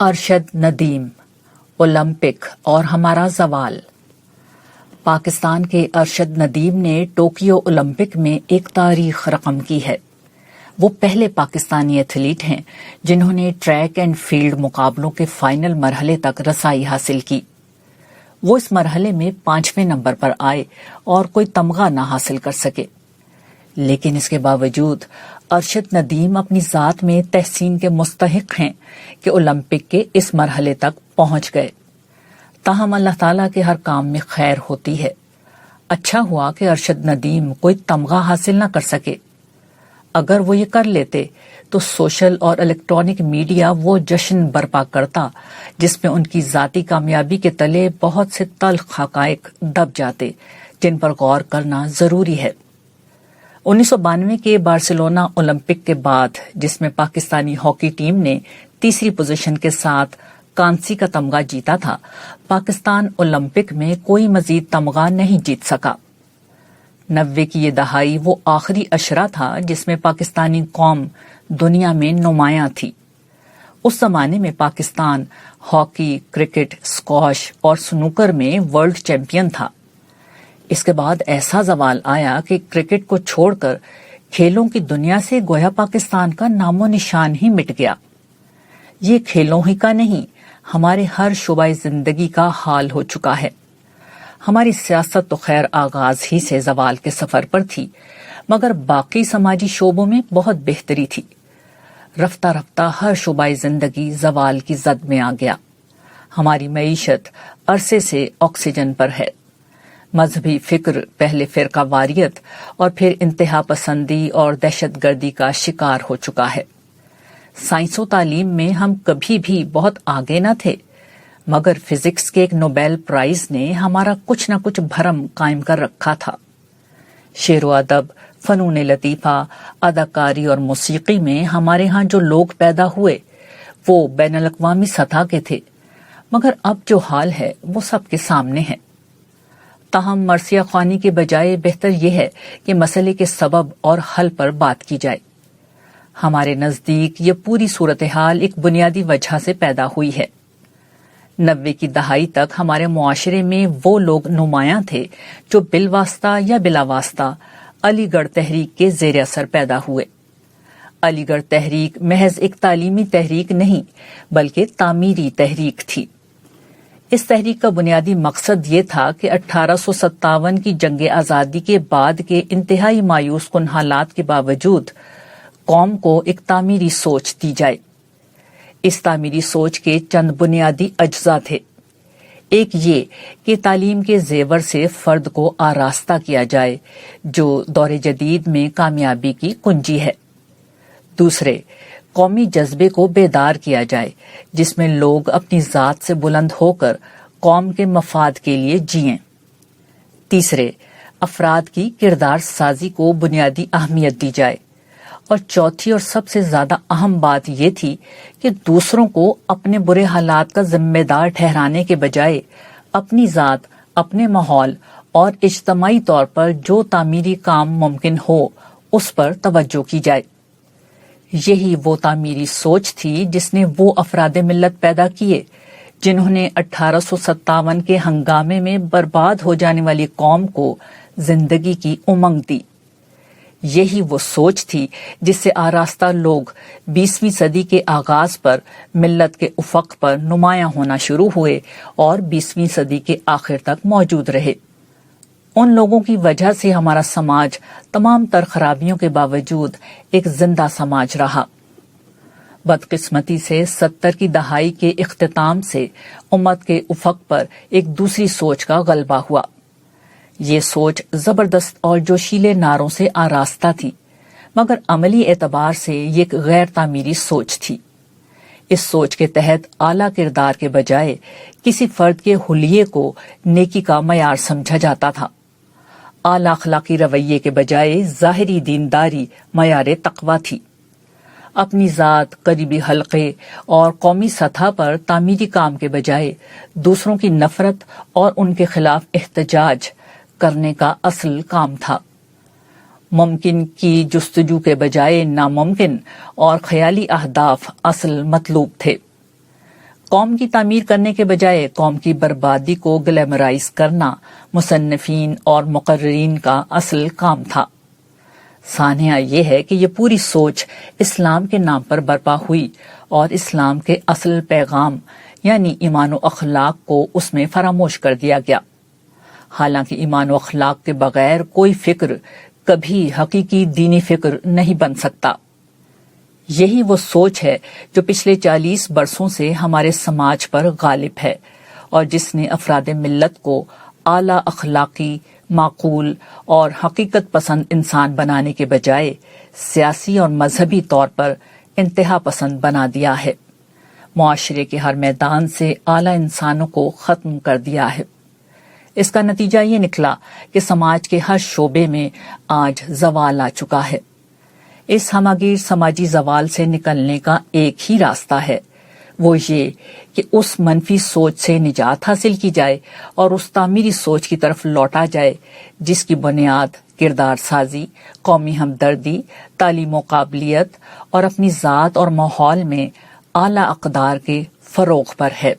Arshad Nadeem, Olympic اور ہمارا زوال۔ پاکستان کے ارشد ندیم نے ٹوکیو اولمپک میں ایک تاریخ رقم کی ہے۔ وہ پہلے پاکستانی ایتھلیٹ ہیں جنہوں نے ٹریک اینڈ فیلڈ مقابلوں کے فائنل مرحلے تک رسائی حاصل کی۔ وہ اس مرحلے میں 5ویں نمبر پر آئے اور کوئی تمغہ نہ حاصل کر سکے، لیکن اس کے باوجود ارشد ندیم اپنی ذات میں تحسین کے مستحق ہیں کہ اولمپک کے اس مرحلے تک پہنچ گئے۔ تاہم اللہ تعالیٰ کے ہر کام میں خیر ہوتی ہے۔ اچھا ہوا کہ ارشد ندیم کوئی تمغہ حاصل نہ کر سکے۔ اگر وہ یہ کر لیتے تو سوشل اور الیکٹرانک میڈیا وہ جشن برپا کرتا جس میں ان کی ذاتی کامیابی کے تلے بہت سے تلخ حقائق دب جاتے جن پر غور کرنا ضروری ہے۔ 1992 کے بارسلونا اولمپک کے بعد، جس میں پاکستانی ہاکی ٹیم نے تیسری پوزیشن کے ساتھ کانسی کا تمغہ جیتا تھا، پاکستان اولمپک میں کوئی مزید تمغہ نہیں جیت سکا۔ 90 کی یہ دہائی وہ آخری اشرہ تھا جس میں پاکستانی قوم دنیا میں نمایاں تھی۔ اس زمانے میں پاکستان ہاکی، کرکٹ، اسکواش اور سنوکر میں ورلڈ چیمپئن تھا۔ اس کے بعد ایسا زوال آیا کہ کرکٹ کو چھوڑ کر کھیلوں کی دنیا سے گویا پاکستان کا نام و نشان ہی مٹ گیا۔ یہ کھیلوں ہی کا نہیں، ہمارے ہر شعبہ زندگی کا حال ہو چکا ہے۔ ہماری سیاست تو خیر آغاز ہی سے زوال کے سفر پر تھی، مگر باقی سماجی شعبوں میں بہت بہتری تھی۔ رفتہ رفتہ ہر شعبہ زندگی زوال کی زد میں آ گیا۔ ہماری معیشت عرصے سے آکسیجن پر ہے۔ مذہبی فکر پہلے فرقہ واریت اور پھر انتہا پسندی اور دہشت گردی کا شکار ہو چکا ہے۔ سائنس و تعلیم میں ہم کبھی بھی بہت آگے نہ تھے، مگر فزکس کے ایک نوبیل پرائز نے ہمارا کچھ نہ کچھ بھرم قائم کر رکھا تھا۔ شعر و ادب، فنون لطیفہ، اداکاری اور موسیقی میں ہمارے ہاں جو لوگ پیدا ہوئے وہ بین الاقوامی سطح کے تھے، مگر اب جو حال ہے وہ سب کے سامنے ہے۔ تاہم مرثیہ خوانی کے بجائے بہتر یہ ہے کہ مسئلے کے سبب اور حل پر بات کی جائے۔ ہمارے نزدیک یہ پوری صورتحال ایک بنیادی وجہ سے پیدا ہوئی ہے۔ 90 کی دہائی تک ہمارے معاشرے میں وہ لوگ نمایاں تھے جو بالواسطہ یا بلا واسطہ علی گڑھ تحریک کے زیر اثر پیدا ہوئے۔ علی گڑھ تحریک محض ایک تعلیمی تحریک نہیں بلکہ تعمیری تحریک تھی۔ اس تحریک کا بنیادی مقصد یہ تھا کہ 1857 کی جنگ آزادی کے بعد کے انتہائی مایوس کن حالات کے باوجود قوم کو ایک تعمیری سوچ دی جائے۔ اس تعمیری سوچ کے چند بنیادی اجزاء تھے۔ ایک یہ کہ تعلیم کے زیور سے فرد کو آراستہ کیا جائے جو دور جدید میں کامیابی کی کنجی ہے۔ دوسرے، قومی جذبے کو بیدار کیا جائے جس میں لوگ اپنی ذات سے بلند ہو کر قوم کے مفاد کے لیے جئیں۔ تیسرے، افراد کی کردار سازی کو بنیادی اہمیت دی جائے۔ اور چوتھی اور سب سے زیادہ اہم بات یہ تھی کہ دوسروں کو اپنے برے حالات کا ذمہ دار ٹھہرانے کے بجائے اپنی ذات، اپنے ماحول اور اجتماعی طور پر جو تعمیری کام ممکن ہو اس پر توجہ کی جائے۔ یہی وہ تعمیری سوچ تھی جس نے وہ افراد ملت پیدا کیے جنہوں نے 1857 کے ہنگامے میں برباد ہو جانے والی قوم کو زندگی کی امنگ دی۔ یہی وہ سوچ تھی جس سے آراستہ لوگ 20ویں صدی کے آغاز پر ملت کے افق پر نمایاں ہونا شروع ہوئے اور 20ویں صدی کے آخر تک موجود رہے۔ ان لوگوں کی وجہ سے ہمارا سماج تمام تر خرابیوں کے باوجود ایک زندہ سماج رہا۔ بدقسمتی سے 70 کی دہائی کے اختتام سے امت کے افق پر ایک دوسری سوچ کا غلبہ ہوا۔ یہ سوچ زبردست اور جوشیلے نعروں سے آراستہ تھی، مگر عملی اعتبار سے یہ ایک غیر تعمیری سوچ تھی۔ اس سوچ کے تحت اعلیٰ کردار کے بجائے کسی فرد کے حلیے کو نیکی کا معیار سمجھا جاتا تھا۔ اعلیٰ اخلاقی رویے کے بجائے ظاہری دینداری معیار تقویٰ تھی۔ اپنی ذات، قریبی حلقے اور قومی سطح پر تعمیری کام کے بجائے دوسروں کی نفرت اور ان کے خلاف احتجاج کرنے کا اصل کام تھا۔ ممکن کی جستجو کے بجائے ناممکن اور خیالی اہداف اصل مطلوب تھے۔ قوم کی تعمیر کرنے کے بجائے قوم کی بربادی کو گلیمرائز کرنا مصنفین اور مقررین کا اصل کام تھا۔ سانحہ یہ ہے کہ یہ پوری سوچ اسلام کے نام پر برپا ہوئی اور اسلام کے اصل پیغام یعنی ایمان و اخلاق کو اس میں فراموش کر دیا گیا۔ حالانکہ ایمان و اخلاق کے بغیر کوئی فکر کبھی حقیقی دینی فکر نہیں بن سکتا۔ یہی وہ سوچ ہے جو پچھلے 40 برسوں سے ہمارے سماج پر غالب ہے اور جس نے افراد ملت کو اعلیٰ اخلاقی، معقول اور حقیقت پسند انسان بنانے کے بجائے سیاسی اور مذہبی طور پر انتہا پسند بنا دیا ہے، معاشرے کے ہر میدان سے اعلیٰ انسانوں کو ختم کر دیا ہے۔ اس کا نتیجہ یہ نکلا کہ سماج کے ہر شعبے میں آج زوال آ چکا ہے۔ اس ہماگیر سماجی زوال سے نکلنے کا ایک ہی راستہ ہے، وہ یہ کہ اس منفی سوچ سے نجات حاصل کی جائے اور اس تعمیری سوچ کی طرف لوٹا جائے جس کی بنیاد کردار سازی، قومی ہمدردی، تعلیم و قابلیت اور اپنی ذات اور ماحول میں اعلیٰ اقدار کے فروغ پر ہے۔